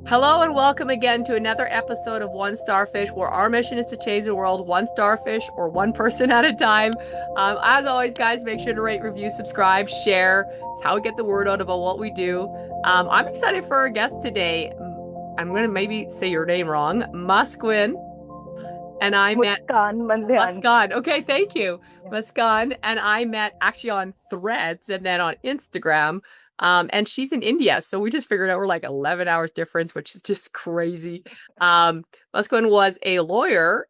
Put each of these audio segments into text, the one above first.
Hello and welcome again to another episode of One Starfish, where our mission is to change the world one starfish or one person at a time. As always, guys, make sure to rate, review, subscribe, share. It's how we get the word out about what we do. I'm excited for our guest today. I'm going to maybe say your name wrong. Musquin and I met Muskan Mandhyan. Muskan. Okay, thank you. Yeah. Muskan and I met actually on Threads and then on Instagram. And she's in India, so we just figured out we're like 11 hours difference, which is just crazy. Muskan was a lawyer,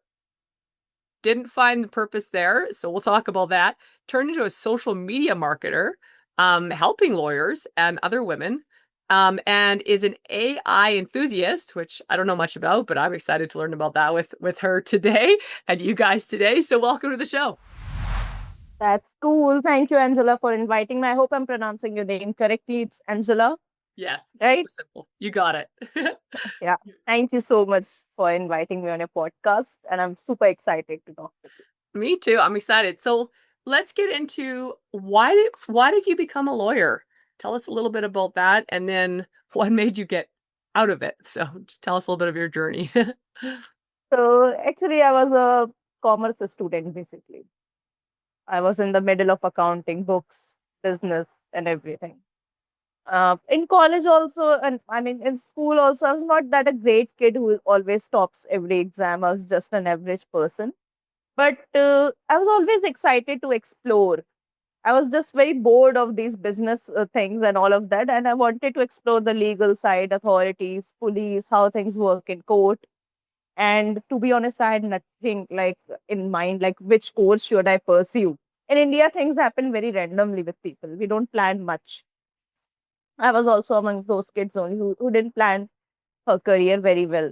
didn't find the purpose there, so we'll talk about that. Turned into a social media marketer, helping lawyers and other women, and is an AI enthusiast, which I don't know much about, but I'm excited to learn about that with her today and you guys today. So welcome to the show. That's cool. Thank you, Angela, for inviting me. I hope I'm pronouncing your name correctly. It's Angela, Yes, right? super simple. You got it. Yeah. Thank you so much for inviting me on your podcast. And I'm super excited to talk with you. Me too. I'm excited. So let's get into why did you become a lawyer? Tell us a little bit about that, and then what made you get out of it. So just tell us a little bit of your journey. So, actually, I was a commerce student, basically. I was in the middle of accounting, books, business, and everything. In college, also, and I mean, in school, also, I was not that a great kid who always tops every exam. I was just an average person. But I was always excited to explore. I was just very bored of these business things and all of that, and I wanted to explore the legal side, authorities, police, how things work in court. And to be honest, I had nothing like in mind, like which course should I pursue. In India, things happen very randomly with people. We don't plan much. I was also among those kids only who didn't plan her career very well.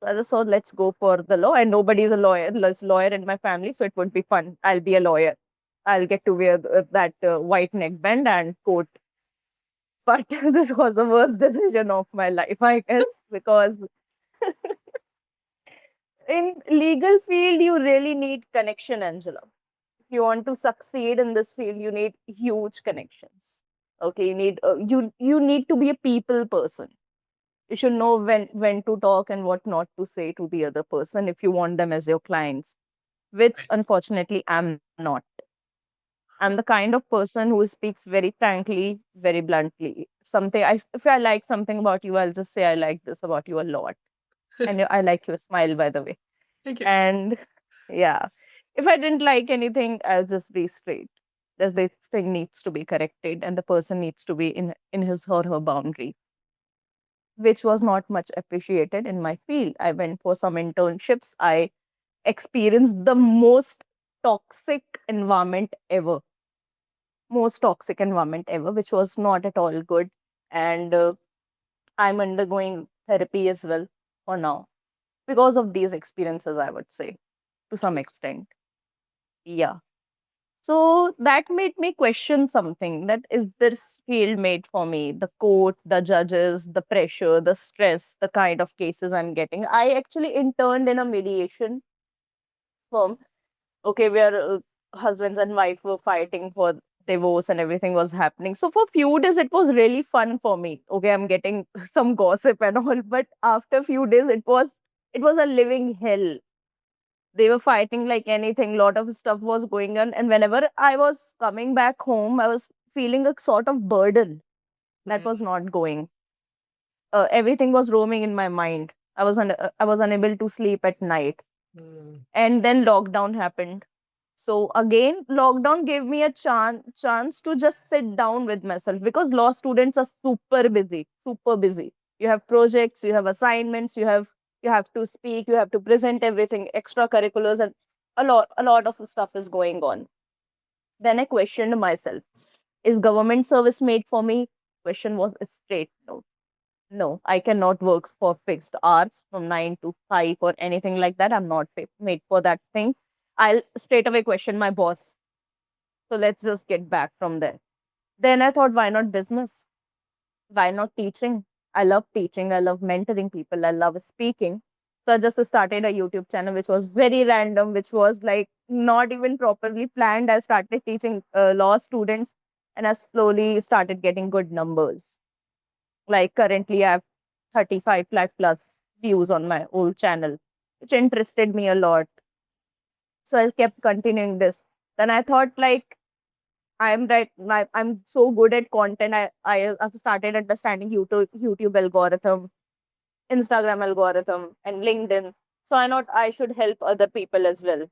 I just thought, let's go for the law. And nobody is a lawyer. There's lawyer in my family, so it would be fun. I'll be a lawyer. I'll get to wear that white neckband and coat. But this was the worst decision of my life, I guess, because in legal field you really need connection, Angela. If you want to succeed in this field, you need huge connections. Okay, you need to be a people person. You should know when to talk and what not to say to the other person if you want them as your clients, which unfortunately I'm not. I'm the kind of person who speaks very frankly, very bluntly. Something I if I like something about you, I'll just say I like this about you a lot. And I like your smile, by the way. Thank you. And yeah, if I didn't like anything, I'll just be straight. This thing needs to be corrected, and the person needs to be in his or her boundary, which was not much appreciated in my field. I went for some internships. I experienced the toxic environment ever, most toxic environment ever, which was not at all good. And I'm undergoing therapy as well for now because of these experiences, I would say, to some extent. Yeah. So that made me question something, that is this field made for me? The court, the judges, the pressure, the stress, the kind of cases I'm getting. I actually interned in a mediation firm, okay, where husbands and wife were fighting for divorce and everything was happening. So for few days it was really fun for me. Okay, I'm getting some gossip and all, but after few days it was a living hell. They were fighting like anything. Lot of stuff was going on, and whenever I was coming back home, I was feeling a sort of burden that Mm, was not going. Everything was roaming in my mind. I was unable to sleep at night, mm, and then lockdown happened. So again, lockdown gave me a chance to just sit down with myself, because law students are super busy, super busy. You have projects, you have assignments, you have to speak, you have to present everything, extracurriculars, and a lot of stuff is going on. Then I questioned myself: Is government service made for me? Question was straight no. No, I cannot work for fixed hours from 9 to 5 or anything like that. I'm not made for that thing. I'll straight away question my boss. So let's just get back from there. Then I thought, why not business? Why not teaching? I love teaching. I love mentoring people. I love speaking. So I just started a YouTube channel, which was very random, which was like not even properly planned. I started teaching law students, and I slowly started getting good numbers. Like currently, I have 35 lakh plus views on my old channel, which interested me a lot. So I kept continuing this. Then I thought like I'm so good at content. I've started understanding YouTube algorithm, Instagram algorithm, and LinkedIn. So I thought I should help other people as well.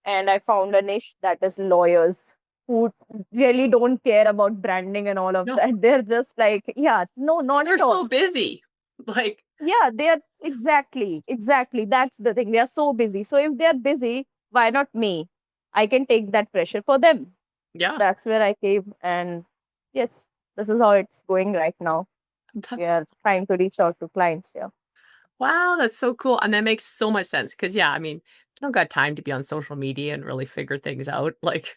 And I found a niche that is lawyers who really don't care about branding and all of No, that. They're just like, yeah, no, not they're at all. so busy. Like, Yeah, they are exactly. That's the thing. They are so busy. So if they are busy, why not me? I can take that pressure for them. yeah. That's where I came. And yes, this is how it's going right now. We are trying to reach out to clients. Yeah. Wow, that's so cool. And that makes so much sense because, yeah, I mean, I don't got time to be on social media and really figure things out. Like,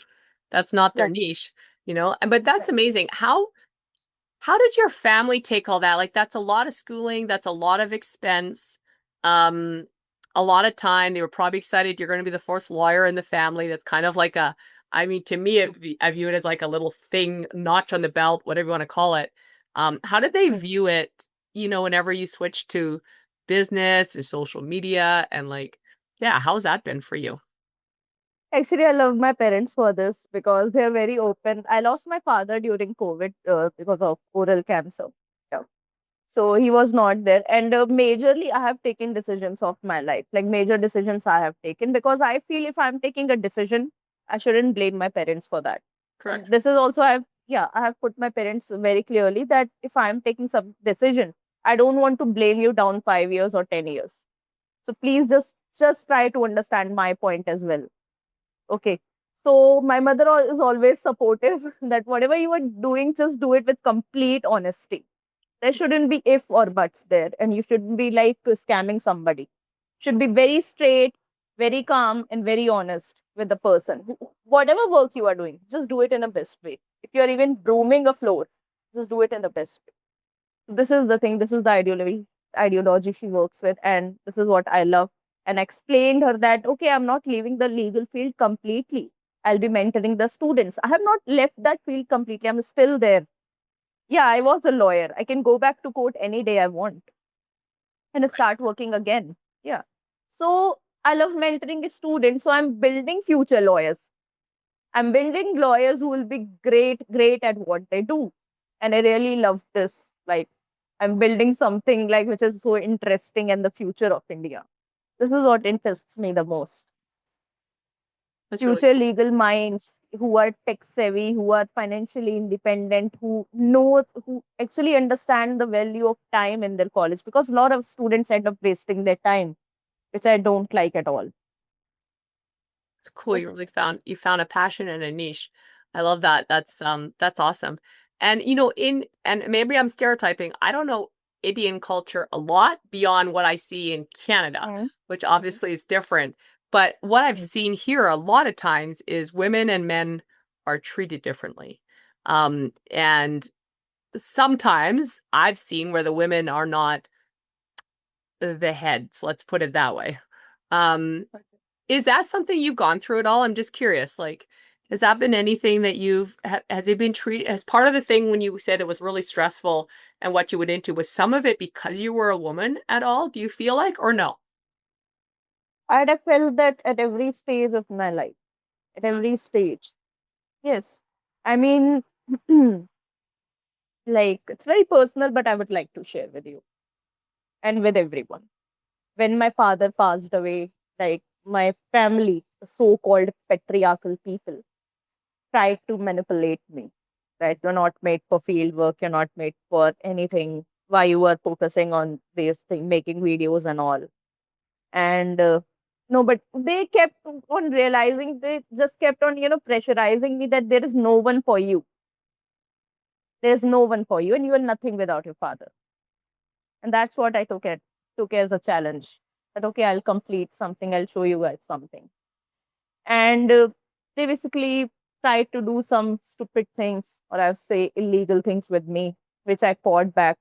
that's not their Right. niche, you know? But that's Right. amazing. How did your family take all that? Like that's a lot of schooling, that's a lot of expense, um, a lot of time. They were probably excited you're going to be the first lawyer in the family. That's kind of like a, I mean, to me, I view it as like a little thing, notch on the belt, whatever you want to call it. How did they Right. view it, whenever you switched to business and social media and like, yeah, how's that been for you? Actually, I love my parents for this because they're very open. I lost my father during COVID because of oral cancer. Yeah. So he was not there. And majorly, I have taken decisions of my life, like major decisions I have taken because I feel if I'm taking a decision, I shouldn't blame my parents for that. Correct. And this is also, I have put my parents very clearly that if I'm taking some decision, I don't want to blame you down 5 years or 10 years. So please just try to understand my point as well. Okay. So my mother is always supportive that whatever you are doing, just do it with complete honesty. There shouldn't be if or buts there, and you shouldn't be like scamming somebody. Should be very straight, very calm, and very honest with the person. Whatever work you are doing, just do it in the best way. If you are even brooming a floor, just do it in the best way. This is the thing. This is the ideology she works with, and this is what I love. And I explained her that okay, I'm not leaving the legal field completely. I'll be mentoring the students. I have not left that field completely. I'm still there. Yeah, I was a lawyer. I can go back to court any day I want and start working again. Yeah. So I love mentoring students. So I'm building future lawyers. I'm building lawyers who will be great at what they do. And I really love this. Like I'm building something like which is so interesting and the future of India. This is what interests me the most. That's really Future cool. legal minds who are tech savvy, who are financially independent, who actually understand the value of time in their college because a lot of students end up wasting their time, which I don't like at all. It's cool. Yes. You found a passion and a niche. I love that. That's awesome. And and maybe I'm stereotyping. I don't know Indian culture a lot beyond what I see in Canada, Mm, which obviously is different. But what I've mm. seen here a lot of times is women and men are treated differently. And sometimes I've seen where the women are not the heads, let's put it that way. Um, is that something you've gone through at all? I'm just curious. Like, has that been anything that has it been treated as part of the thing when you said it was really stressful and what you went into? Was some of it because you were a woman at all? Do you feel like, or no? I'd have felt that at every stage of my life, at every stage. Yes. I mean, like, it's very personal, but I would like to share with you and with everyone. When my father passed away, like, my family, the so called patriarchal people, tried to manipulate me. That you're not made for field work, you're not made for anything. Why you are focusing on this thing, making videos and all. And no, but they kept on realizing, they just kept on, pressurizing me that there is no one for you. There's no one for you, and you are nothing without your father. And that's what I took as a challenge. That okay, I'll complete something, I'll show you guys something. And they basically tried to do some stupid things, or I would say illegal things with me, which I fought back,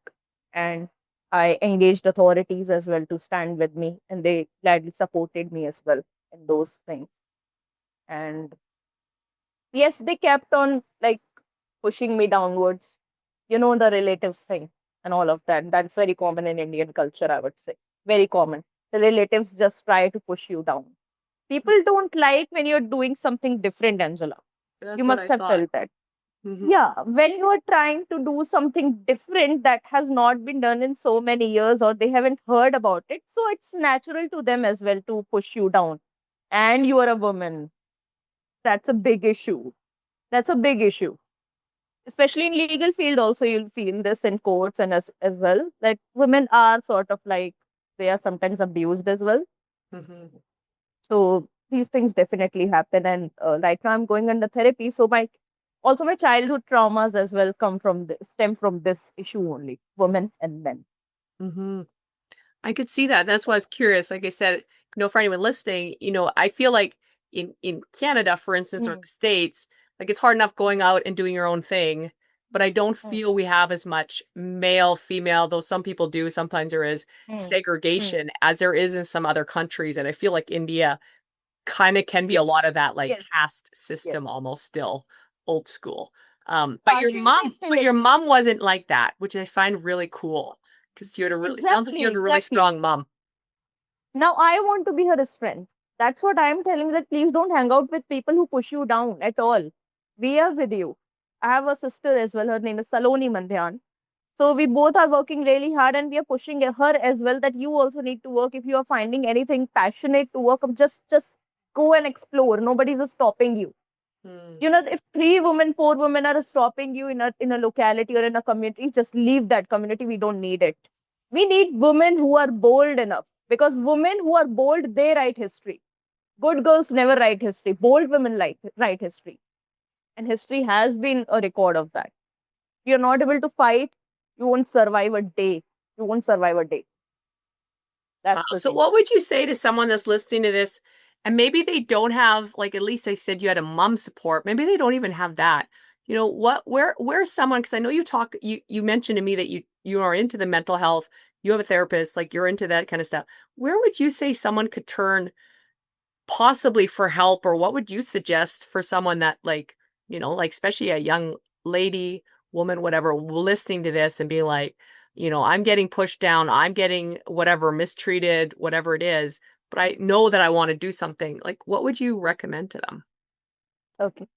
and I engaged authorities as well to stand with me, and they gladly supported me as well in those things. And yes, they kept on like pushing me downwards. You know, the relatives thing. and all of that. That's very common in Indian culture, I would say. Very common. The relatives just try to push you down. People don't like when you're doing something different, Angela. You That's what must I have thought. felt that. Hmm. Yeah, when you are trying to do something different that has not been done in so many years or they haven't heard about it, so it's natural to them as well to push you down. And you are a woman. That's a big issue. That's a big issue. Especially in legal field also you'll feel this in courts and as well. Like women are sort of like they are sometimes abused as well. Hmm. So these things definitely happen. And right now I'm going under therapy. So my also my childhood traumas as well come from this, stem from this issue only, women and men. Hmm. I could see that. That's why I was curious. Like I said, for anyone listening, I feel like in Canada, for instance, or Mm, the States, like it's hard enough going out and doing your own thing, but I don't mm, feel we have as much male, female, though some people do. Sometimes there is mm, mm. segregation as there is in some other countries. And I feel like India kind of can be a Yes, lot of that like yes, caste yes. system almost still old school. But your Partially mom, still but your exists. mom wasn't like that, which I find really cool because you had a really, it sounds like you Exactly, have a really exactly. strong mom. Now I want to be her strength. That's what I'm telling you, that please don't hang out with people who push you down at all. We are with you. I have a sister as well. Her name is Saloni Mandhyan. So we both are working really hard and we are pushing her as well that you also need to work. If you are finding anything passionate to work, just go and explore. Nobody's stopping you. Hmm. You know, if three women, four women are stopping you in a locality or in a community, just leave that community. We don't need it. We need women who are bold enough, because women who are bold, they write history. Good girls never write history. Bold women write history. And history has been a record of that. If you're not able to fight, you won't survive a day. You won't survive a day. Wow. That's the So thing. what would you say to someone that's listening to this and maybe they don't have, like, at least they said you had a mom support. Maybe they don't even have that. Where's someone, because I know you mentioned to me that you are into the mental health, you have a therapist, like you're into that kind of stuff. Where would you say someone could turn possibly for help, or what would you suggest for someone that like especially a young lady, woman, whatever, listening to this and be like, I'm getting pushed down, I'm getting whatever, mistreated, whatever it is, but I know that I want to do something. Like, what would you recommend to them? Okay.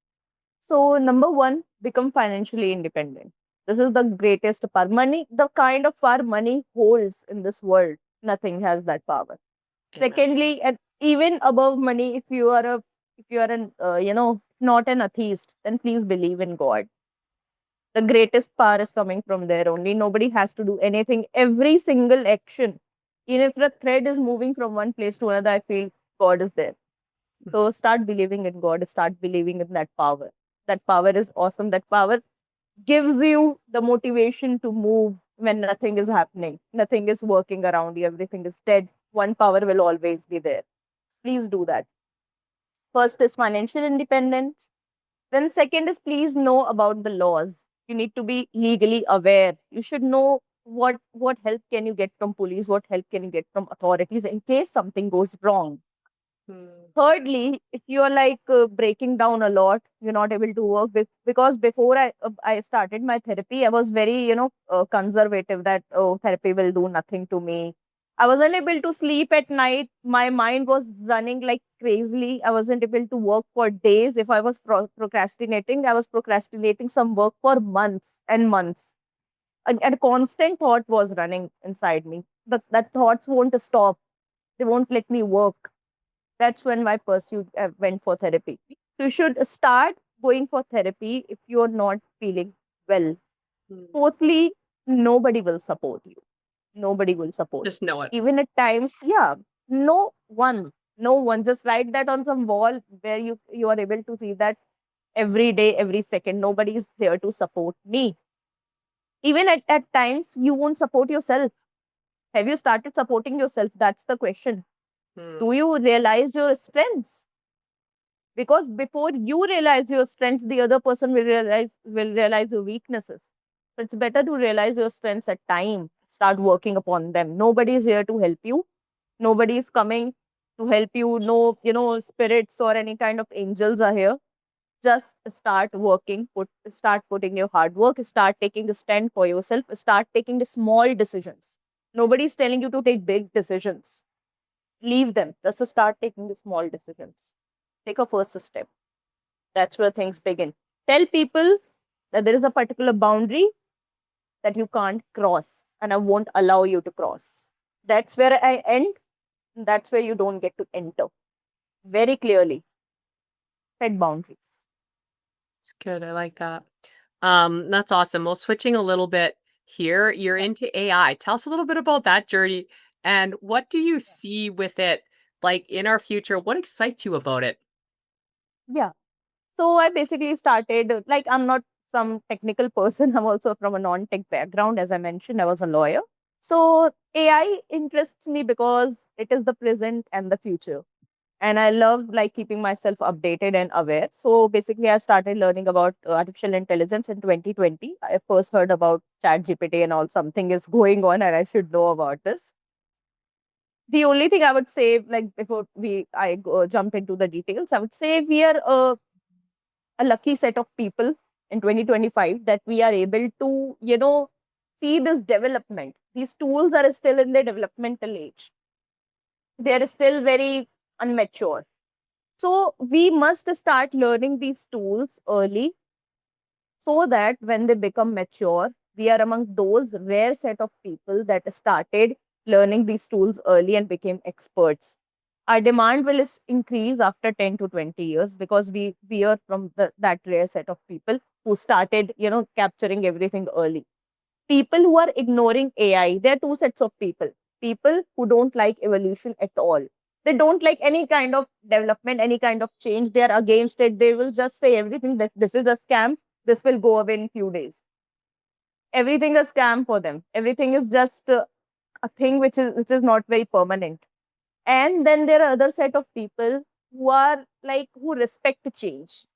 So, number one, become financially independent. This is the greatest power. Money, the kind of power money holds in this world, nothing has that power. Amen. Secondly, and even above money, if you are an, not an atheist, then please believe in God. The greatest power is coming from there only. Nobody has to do anything. Every single action, even if the thread is moving from one place to another, I feel God is there. So start believing in God, start believing in that power. That power is awesome. That power gives you the motivation to move when nothing is happening, nothing is working around you, everything is dead. One power will always be there. Please do that. First is financial independence. Then, second is please know about the laws. You need to be legally aware. You should know what help can you get from police, what help can you get from authorities in case something goes wrong. Hmm. Thirdly, if you are like breaking down a lot, you're not able to work because before I started my therapy, I was very conservative that therapy will do nothing to me. I wasn't able to sleep at night. My mind was running like crazily. I wasn't able to work for days. If I was procrastinating, I was procrastinating some work for months and months. And a constant thought was running inside me. That thoughts won't stop. They won't let me work. That's when my pursuit went for therapy. So you should start going for therapy if you're not feeling well. Hmm. Fourthly, nobody will support you. Nobody will support Just you. know it. Even at times, yeah, no one, no one. Just write that on some wall where you are able to see that every day, every second, nobody is there to support me. Even at times, you won't support yourself. Have you started supporting yourself? That's the question. Hmm. Do you realize your strengths? Because before you realize your strengths, the other person will realize your weaknesses. So it's better to realize your strengths at time, start working upon them. Nobody is here to help you. Nobody is coming to help you. No, spirits or any kind of angels are here. Just start working, start putting your hard work, start taking a stand for yourself, start taking the small decisions. Nobody's telling you to take big decisions. Leave them. Just start taking the small decisions. Take a first step. That's where things begin. Tell people that there is a particular boundary that you can't cross, and I won't allow you to cross. That's where I end. That's where you don't get to enter. Very clearly, set boundaries. It's good. I like that. That's awesome. Well, switching a little bit here, you're Yeah. into AI. Tell us a little bit about that journey and what do you see with it like in our future? What excites you about it? Yeah. So I basically started, like, I'm not some technical person. I'm also from a non-tech background. As I mentioned, I was a lawyer. So AI interests me because it is the present and the future. And I love like keeping myself updated and aware. So basically, I started learning about artificial intelligence in 2020. I first heard about ChatGPT and all, something is going on and I should know about this. The only thing I would say, like before jump into the details, I would say we are a lucky set of people in 2025 that we are able to, see this development. These tools are still in their developmental age. They are still very unmature. So we must start learning these tools early so that when they become mature, we are among those rare set of people that started learning these tools early and became experts. Our demand will increase after 10 to 20 years because we are from that rare set of people who started, capturing everything early. People who are ignoring AI, there are two sets of people. People who don't like evolution at all. They don't like any kind of development, any kind of change. They are against it. They will just say everything that this is a scam. This will go away in few days. Everything is scam for them. Everything is just a thing which is not very permanent. And then there are other set of people who are like who respect change,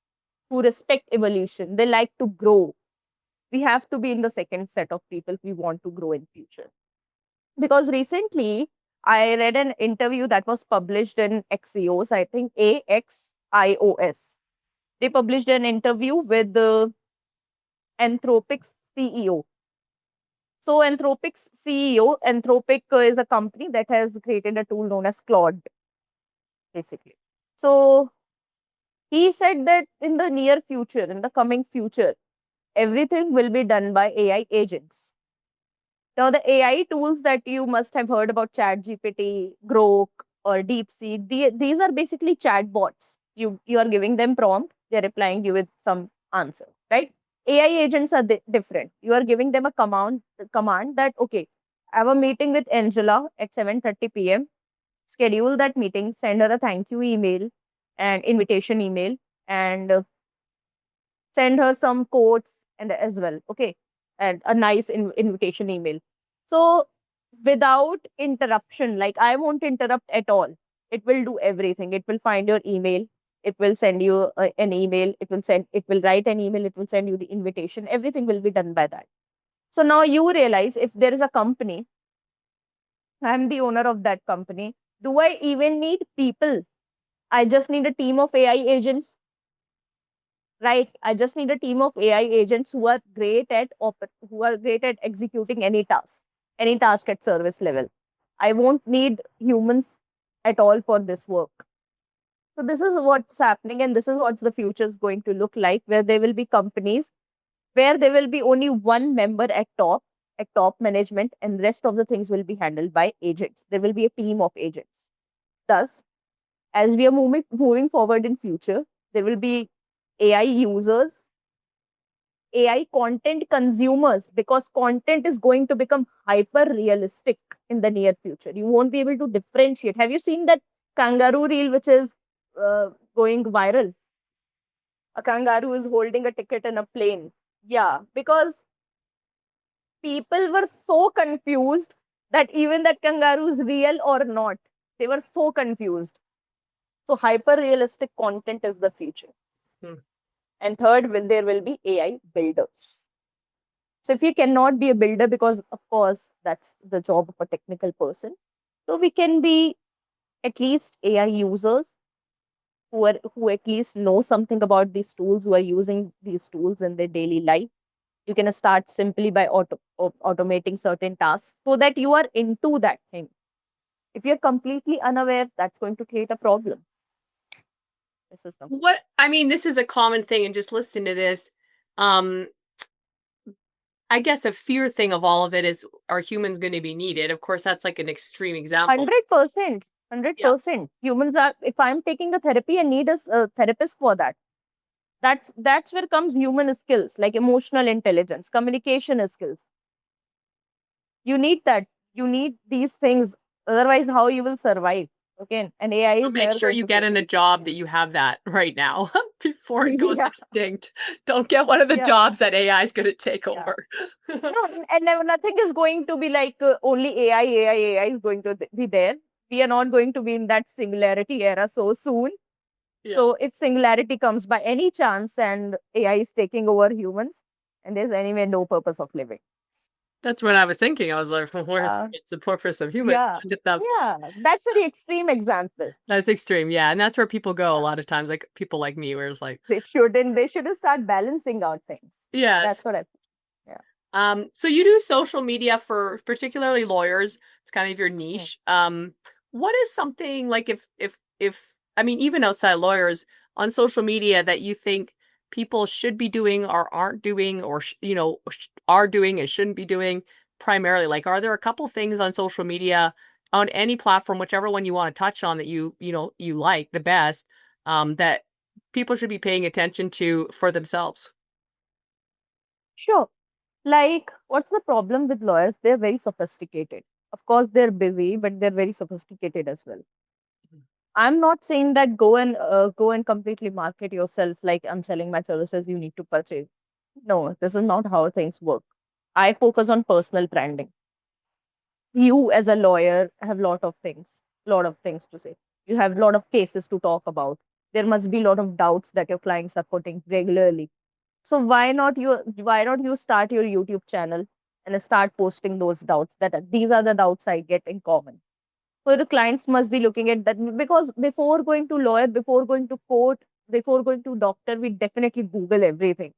who respect evolution. They like to grow. We have to be in the second set of people if we want to grow in future. Because recently I read an interview that was published in Axios, I think AXIOS. They published an interview with the Anthropic's CEO. So Anthropic's CEO, Anthropic is a company that has created a tool known as Claude, basically. So he said that in the near future, in the coming future, everything will be done by AI agents. Now, the AI tools that you must have heard about, ChatGPT, Grok, or DeepSeek, these are basically chatbots. You are giving them prompt, they're replying you with some answer, right? AI agents are different. You are giving them a command that, okay, I have a meeting with Angela at 7:30 p.m. Schedule that meeting, send her a thank you email and invitation email, and send her some quotes and as well, okay, and a nice invitation email. So without interruption, like I won't interrupt at all, it will do everything. It will find your email, it will send you an email, it will write an email, it will send you the invitation. Everything will be done by that. So now you realize, if there is a company, I'm the owner of that company, do I even need people? I just need a team of AI agents, right? I just need a team of AI agents who are great at who are great at executing any task at service level. I won't need humans at all for this work. So this is what's happening, and this is what the future is going to look like, where there will be companies where there will be only one member at top management, and rest of the things will be handled by agents. There will be a team of agents. Thus, as we are moving forward in future, there will be AI users, AI content consumers, because content is going to become hyper realistic in the near future. You won't be able to differentiate. Have you seen that kangaroo reel which is going viral? A kangaroo is holding a ticket in a plane. Yeah, because people were so confused that even that kangaroo is real or not. They were so confused. So hyper realistic content is the future. Hmm. And third, there will be AI builders. So if you cannot be a builder, because of course that's the job of a technical person, so we can be at least AI users, who at least know something about these tools, who are using these tools in their daily life. You can start simply by automating certain tasks so that you are into that thing. If you're completely unaware, that's going to create a problem. This is the What I mean, this is a common thing, and just listening to this, um, I guess a fear thing of all of it is, are humans going to be needed? Of course, that's like an extreme example. 100%. hundred Yeah. percent. Humans are. If I'm taking a therapy, I need a therapist for that. That's where comes human skills like emotional intelligence, communication skills. You need that. You need these things. Otherwise, how you will survive? Okay, and AI So is make never sure going you to get save in a you. job that you have that right now before it goes Yeah, extinct. Don't get one of the yeah, jobs that AI is going to take yeah. over. No, and nothing is going to be like only AI is going to be there. We are not going to be in that singularity era so soon. Yeah. So if singularity comes by any chance and AI is taking over humans, and there's anyway no purpose of living. That's what I was thinking. I was like, well, where's Uh, it's the purpose of humans? yeah, Get that. yeah, that's a very extreme example. That's extreme. Yeah. And that's where people go a Yeah, lot of times, like people like me, where it's like, they should start balancing out things. That's yes. what I think. Yeah. So you do social media for particularly lawyers. It's kind of your Hmm. niche. What is something like if I mean even outside lawyers on social media that you think people should be doing or aren't doing or are doing and shouldn't be doing primarily? Like, are there a couple things on social media on any platform, whichever one you want to touch on that you like the best, that people should be paying attention to for themselves? Sure. Like, what's the problem with lawyers? They're very sophisticated. Of course, they're busy, but they're very sophisticated as well. I'm not saying that go and completely market yourself like I'm selling my services. You need to purchase. No, this is not how things work. I focus on personal branding. You as a lawyer have lot of things to say. You have a lot of cases to talk about. There must be a lot of doubts that your clients are putting regularly. So why not you start your YouTube channel and start posting those doubts that these are the doubts I get in common. So the clients must be looking at that because before going to lawyer, before going to court, before going to doctor, we definitely Google everything.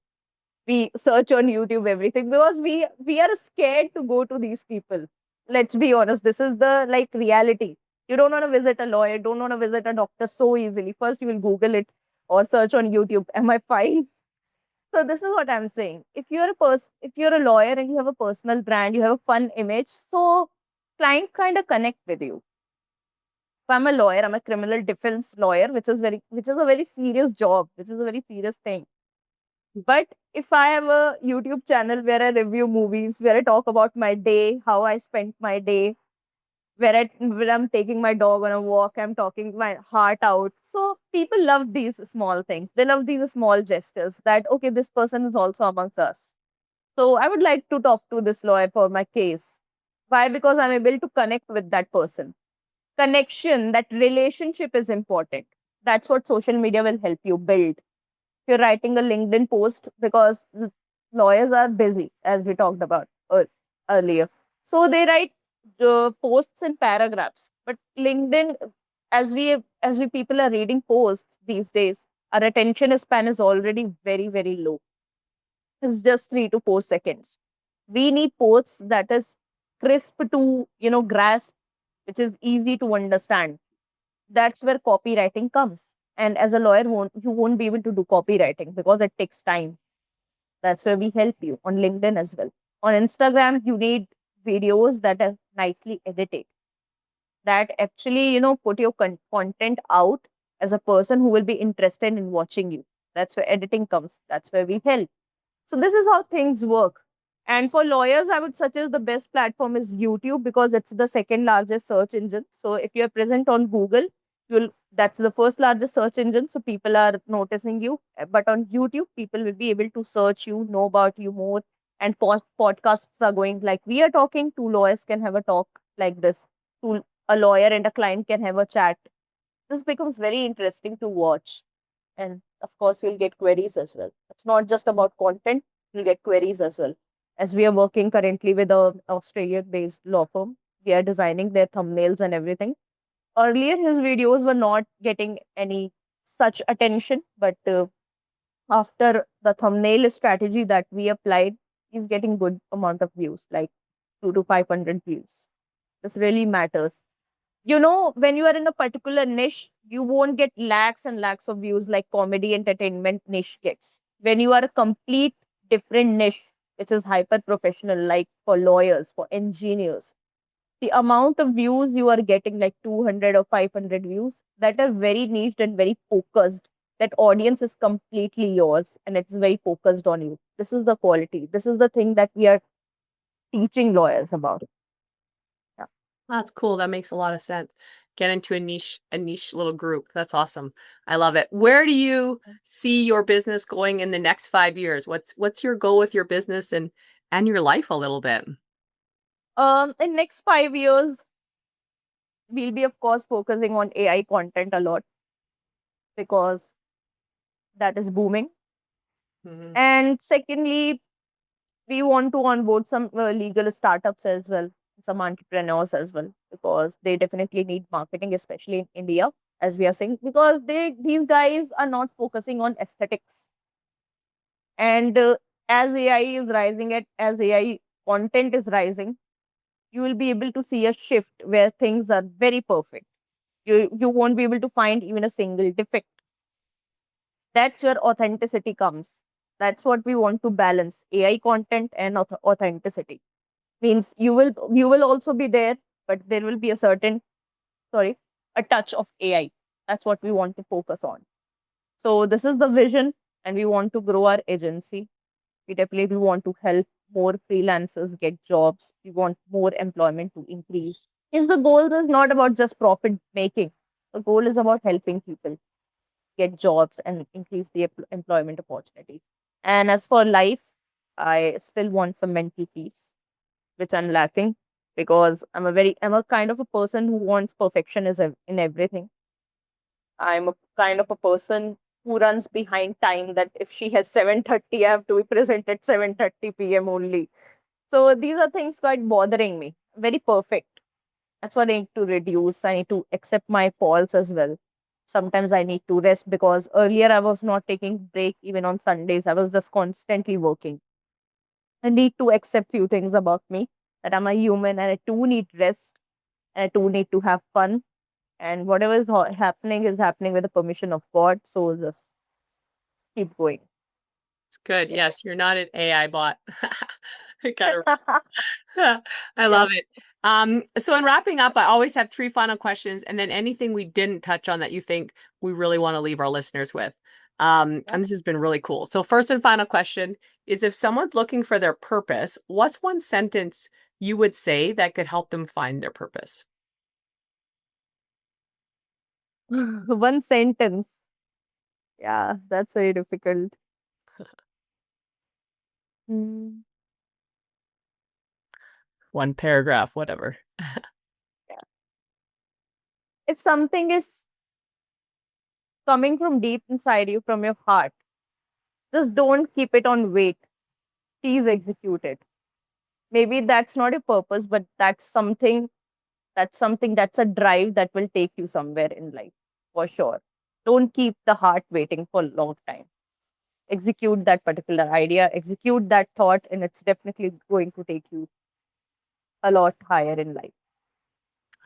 We search on YouTube everything because we are scared to go to these people. Let's be honest, this is the like reality. You don't want to visit a lawyer, don't want to visit a doctor so easily. First you will Google it or search on YouTube. Am I fine? So this is what I'm saying. If you're a lawyer and you have a personal brand, you have a fun image, so client kind of connect with you. If I'm a lawyer, I'm a criminal defense lawyer, which is a very serious job, which is a very serious thing. But if I have a YouTube channel where I review movies, where I talk about my day, how I spent my day, when I'm taking my dog on a walk, I'm talking my heart out. So people love these small things. They love these small gestures that okay, this person is also amongst us. So I would like to talk to this lawyer for my case. Why? Because I'm able to connect with that person. Connection, that relationship is important. That's what social media will help you build. If you're writing a LinkedIn post, because lawyers are busy, as we talked about earlier. So they write posts in paragraphs. But LinkedIn, as we people are reading posts these days, our attention span is already very, very low. It's just 3 to 4 seconds. We need posts that is crisp to grasp, which is easy to understand. That's where copywriting comes. And as a lawyer, you won't be able to do copywriting because it takes time. That's where we help you on LinkedIn as well. On Instagram, you need videos that are nicely edited, that actually, put your content out as a person who will be interested in watching you. That's where editing comes. That's where we help. So this is how things work. And for lawyers, I would suggest the best platform is YouTube because it's the second largest search engine. So if you're present on Google, you'll that's the first largest search engine. So people are noticing you. But on YouTube, people will be able to search you, know about you more. And podcasts are going like we are talking. Two lawyers can have a talk like this. A lawyer and a client can have a chat. This becomes very interesting to watch. And of course, you'll get queries as well. It's not just about content, you'll get queries as well. As we are working currently with a Australian based law firm, we are designing their thumbnails and everything. Earlier, his videos were not getting any such attention, but after the thumbnail strategy that we applied, is getting good amount of views, like 2 to 500 views. This really matters. You know, when you are in a particular niche, you won't get lakhs and lakhs of views like comedy entertainment niche gets. When you are a complete different niche, which is hyper professional, like for lawyers, for engineers, the amount of views you are getting, like 200 or 500 views, that are very niched and very focused. That audience is completely yours and it's very focused on you. This is the quality. This is the thing that we are teaching lawyers about. Yeah. That's cool. That makes a lot of sense. Get into a niche little group. That's awesome. I love it. Where do you see your business going in the next 5 years? What's your goal with your business and your life a little bit? In next 5 years, we'll be of course focusing on AI content a lot because that is booming. Mhm. And secondly, we want to onboard some legal startups as well, some entrepreneurs as well, because they definitely need marketing, especially in India, as we are saying, because these guys are not focusing on aesthetics. And as AI is rising, as AI content is rising, you will be able to see a shift where things are very perfect. You won't be able to find even a single defect. That's where authenticity comes. That's what we want to balance: AI content and authenticity. Means you will also be there, but there will be a certain, sorry, a touch of AI. That's what we want to focus on. So this is the vision, and we want to grow our agency. We definitely want to help more freelancers get jobs. We want more employment to increase. Is the goal is not about just profit making. The goal is about helping people get jobs and increase the employment opportunities. And as for life, I still want some mental peace, which I'm lacking, because I'm a kind of a person who wants perfectionism in everything. I'm a kind of a person who runs behind time, that if she has 7:30, I have to be present at 7:30 p.m. only. So these are things quite bothering me. Very perfect. That's what I need to reduce. I need to accept my faults as well. Sometimes I need to rest, because earlier I was not taking break even on Sundays. I was just constantly working. I need to accept few things about me, that I'm a human and I too need rest, and I too need to have fun. And whatever is happening is happening with the permission of God. So just keep going. It's good. Yeah. Yes, you're not an AI bot. I gotta I Yeah. love it. So in wrapping up, I always have three final questions, and then anything we didn't touch on that you think we really want to leave our listeners with. Yeah. And this has been really cool. So first and final question is, if someone's looking for their purpose, what's one sentence you would say that could help them find their purpose? One sentence. Yeah, that's very difficult. Mm, One paragraph, whatever. yeah. If something is coming from deep inside you, from your heart, just don't keep it on wait. Please execute it. Maybe that's not a purpose, but that's a drive that will take you somewhere in life, for sure. Don't keep the heart waiting for a long time. Execute that particular idea, execute that thought, and it's definitely going to take you a lot higher in life.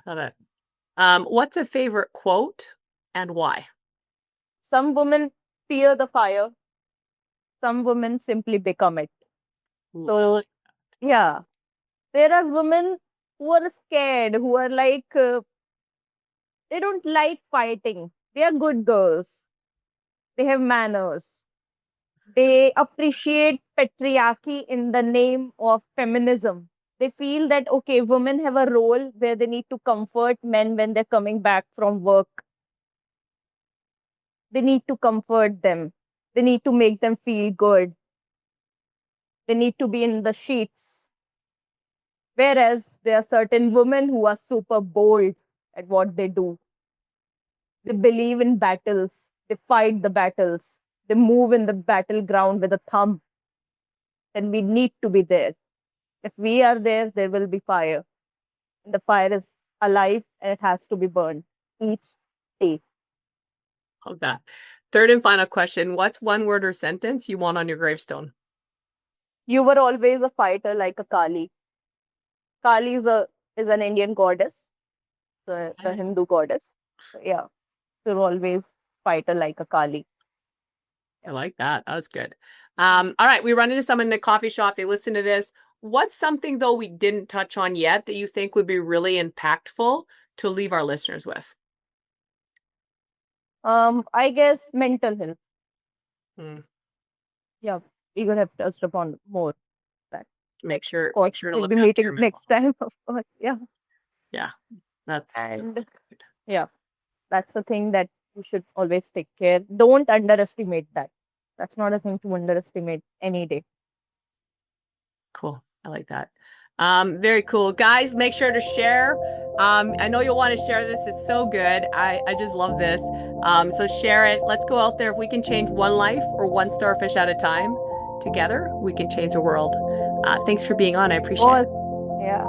Love it. What's a favorite quote and why? Some women fear the fire, some women simply become it. Ooh, I So, like yeah, there are women who are scared, who are like, they don't like fighting. They are good girls, they have manners. They appreciate patriarchy in the name of feminism. They feel that, okay, women have a role where they need to comfort men when they're coming back from work. They need to comfort them. They need to make them feel good. They need to be in the sheets. Whereas there are certain women who are super bold at what they do. They believe in battles. They fight the battles. They move in the battleground with a thumb. Then we need to be there. If we are there, there will be fire. The fire is alive and it has to be burned each day. Love that. Third and final question. What's one word or sentence you want on your gravestone? You were always a fighter like a Kali. Kali is an Indian goddess, the Hindu goddess. So yeah, you're always fighter like a Kali. I like that. That was good. All right, we run into someone in the coffee shop. They listen to this. What's something though we didn't touch on yet that you think would be really impactful to leave our listeners with? I guess mental health. Hmm. Yeah, we could have touched upon more that. Make sure, Of course, make sure to we'll look be after your meeting mental next health. time. Of course, yeah. Yeah, that's And good. yeah, that's the thing that you should always take care. Don't underestimate that. That's not a thing to underestimate any day. Cool. I like that. Very cool. Guys, make sure to share. I know you'll want to share this. It's so good. I just love this. So share it. Let's go out there. If we can change one life or one starfish at a time together, we can change the world. Thanks for being on. I Of appreciate it. course, yeah.